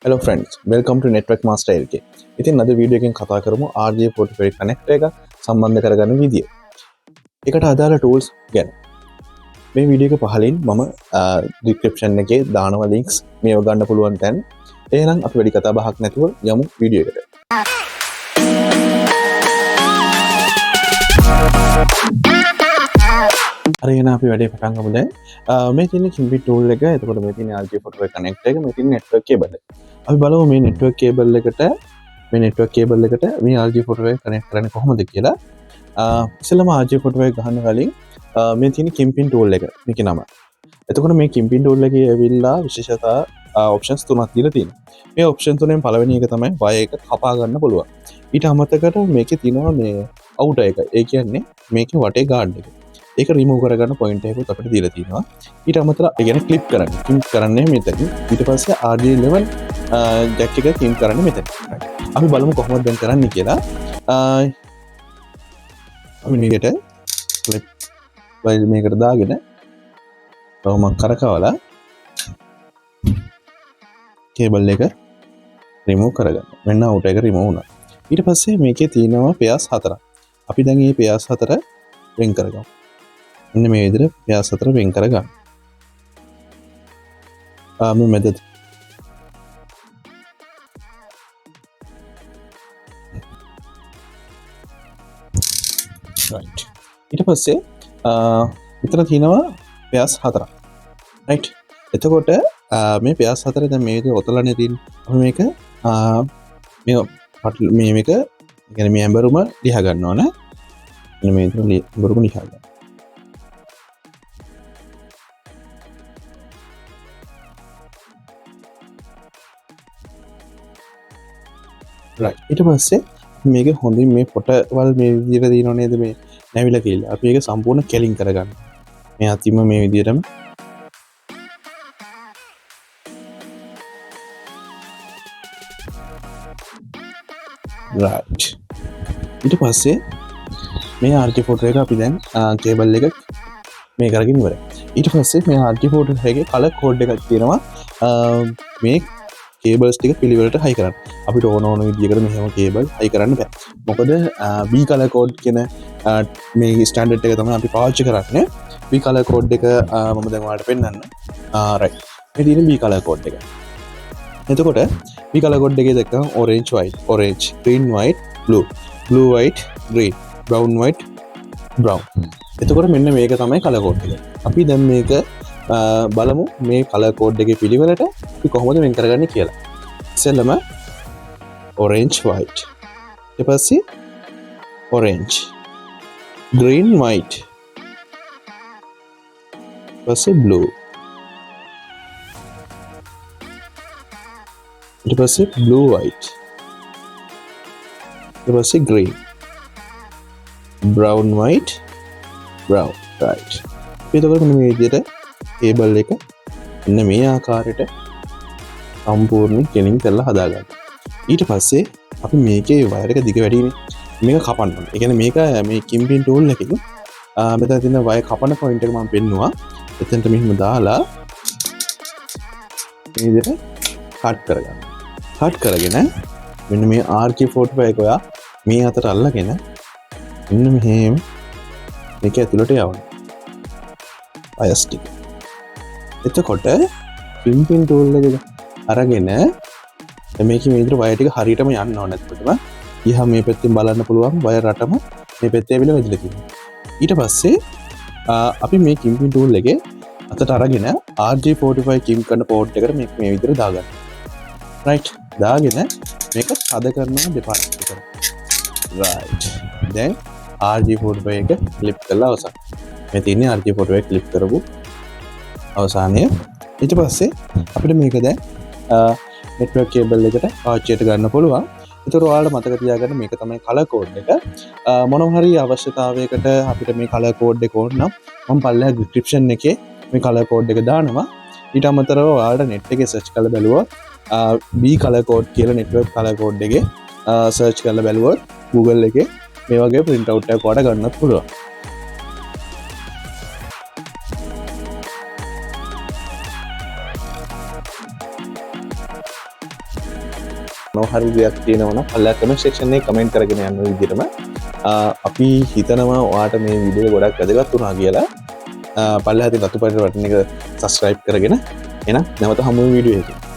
Hello friends, welcome to Network Master LK. ඉතින් අද video එකෙන් කතා කරමු RJ45 කනෙක්ටර් එක සම්බන්ධ කරගන්න විදිය. ඒකට අදාළ tools ගැන. මේ වීඩියෝ එක පහලින් මම description එකේ දානවා links මේව ගන්න පුළුවන් තැන්. එහෙනම් අපි වැඩි කතා බහක් නැතුව යමු වීඩියෝ එකට. හරි එහෙනම් අපි වැඩේ පටන් ගමු දැන්. මේ තියෙන Crimping tool එක, එතකොට මේ තියෙන RJ45 කනෙක්ටර් එක, මේ තියෙන network cable එක. අපි බලමු මේ network cable එකට මේ RJ45 කනෙක්ට් කරන්නේ කොහොමද කියලා. ඉස්සෙල්ලාම RJ45 ගහන්න කලින් මේ තියෙන Crimping tool එක මේකේ නම. එතකොට මේ Crimping tool එකේ ඇවිල්ලා විශේෂතා options තුනක් දීලා තියෙනවා. මේ option තුනෙන් පළවෙනි එක තමයි wire එක කපා ගන්න පුළුවන්. ඊට අමතරකට මේකේ තියෙනවා මේ outer එක. ඒ කියන්නේ මේකේ වටේ guard එක. ඒක remove කරගන්න point එකකුත් අපිට දීලා තියෙනවා. ඊට අමතරව ඒ කියන්නේ clip කරන්නේ මෙතන. ඊට පස්සේ RJ11 jack එක clip කරන්නේ මෙතන. අපි බලමු කොහොමද දැන් කරන්නේ කියලා. අපි මේකට clip file මේකට දාගෙන තවම කරකවලා cable එක remove කරගන්න. මෙන්න outer එක remove වුණා. ඊට පස්සේ මේකේ තියෙනවා pairs 4ක්. අපි දැන් මේ pairs 4 වෙන් කරගමු. මෙන්න මේ විදිහට pairs 4 වෙන් කරගන්න. මේ method right. ඊට පස්සේ මෙතන තියෙනවා pairs 4ක්. right. එතකොට මේ pairs 4 දැන් මේ විදිහට ඔතලන්නේ තියෙන අපි මේක මේක කියන්නේ මේ ඇඹරුම ලියා ගන්න ඕන. මෙන්න මේ විදිහට ඇඹරුම ලියා ගන්න. right. ඊට පස්සේ මේක හොඳින් මේ පොටවල් මේ විදිහට දිනව නේද මේ නැවිලා කියලා. අපි ඒක සම්පූර්ණ කෙලින් කරගන්න. මේ අතිම මේ විදිහටම right. ඊට පස්සේ මේ RJ45 එක අපි දැන් කේබල් එක මේ කරගෙන ඉවරයි. ඊට පස්සේ මේ RJ45 එකේ color code එකක් තියෙනවා. මේ කේබල්ස් ටික පිළිවෙලට හයි කරන්න. අපිට ඕන විදිහකට මෙහෙම කේබල් හයි කරන්න බෑ. මොකද B color code කියන මේ ස්ටෑන්ඩඩ් එක තමයි අපි පාවිච්චි කරන්නේ. B color code එක මම දැන් ඔයාලට පෙන්නන්න. right. මේ තියෙන B color code එක. එතකොට B color code එකේ දැක්කම orange white, green white, blue white, green, brown white, brown. එතකොට මෙන්න මේක තමයි color code එක. අපි දැන් මේක බලමු මේ color code එකේ පිළිවෙලට අපි කොහොමද වෙන් කරගන්නේ කියලා. ඉතින්ම orange white, ඊට පස්සේ orange, green white, ඊට පස්සේ blue, ඊට පස්සේ blue white, ඊට පස්සේ green, brown white, brown. right. එතකොට මේ විදිහට කේබල් එක මෙන්න මේ ආකාරයට සම්පූර්ණ කෙලින් කරලා හදාගන්න. ඊට පස්සේ අපි මේකේ වයර් එක දිග වැඩිනේ. මේක කපන්න ඕනේ. ඒ කියන්නේ මේක මේ Crimping tool එකකින් මෙතන තියෙන වයර් කපන පොයින්ට් එක මම පෙන්නුවා. එතනට මෙහෙම දාලා මේ විදිහට කට් කරගන්න. කට් කරගෙන මෙන්න මේ RJ45 එක ඔයා මේ අතට අල්ලගෙන මෙන්න මෙහෙම මේක ඇතුළට යවන්න. වයර්ස් ටික. එතකොට Crimping tool එක අරගෙන මේක මේ විදිහට වයර් ටික හරියටම යන්න ඕන. එතකොටම ඊහා මේ පැත්තෙන් බලන්න පුළුවන් වයර් රටම මේ පැත්තේ ඇවිල්ලා වැදිලා තියෙනවා. ඊට පස්සේ අපි මේ Crimping tool එකේ අතට අරගෙන RJ45 කිම් කරන පෝට් එකට මේක මේ විදිහට දාගන්න. right. දාගෙන මේක හද කරනවා දෙපාරක් විතර. right. දැන් RJ45 එක ක්ලිප් කරලා අවසන්. මේ තියෙන්නේ RJ45 ක්ලිප් කරපු අවසානයේ. ඊට පස්සේ අපිට මේක දැන් network cable එකට පාවිච්චියට ගන්න පුළුවන්. ඒතර ඔයාලට මතක තියාගන්න මේක තමයි color code එක. මොනවා හරි අවශ්‍යතාවයකට අපිට මේ color code එක ඕන නම් මම පල්ලෙහා description එකේ මේ color code එක දානවා. ඊට අමතරව ඔයාලට net එකේ search කරලා බලුවොත් B color code කියලා network color code එකේ search කරලා බලුවොත් Google එකේ මේ වගේ print out එකක් ඔයාලට ගන්නත් පුළුවන්. නොහරි දෙයක් තියෙනවනම් පල්ලා කමෙන්ට් සෙක්ෂන් එකේ කමෙන්ට් කරගෙන යන්න විදිහටම අපි හිතනවා ඔයාට මේ වීඩියෝ ගොඩක් වැදගත් වුණා කියලා. පල්ලා හිතින් රතු පාට බටන් එක සබ්ස්ක්‍රයිබ් කරගෙන එහෙනම් නැවත හමු වෙමු වීඩියෝ එකකින්.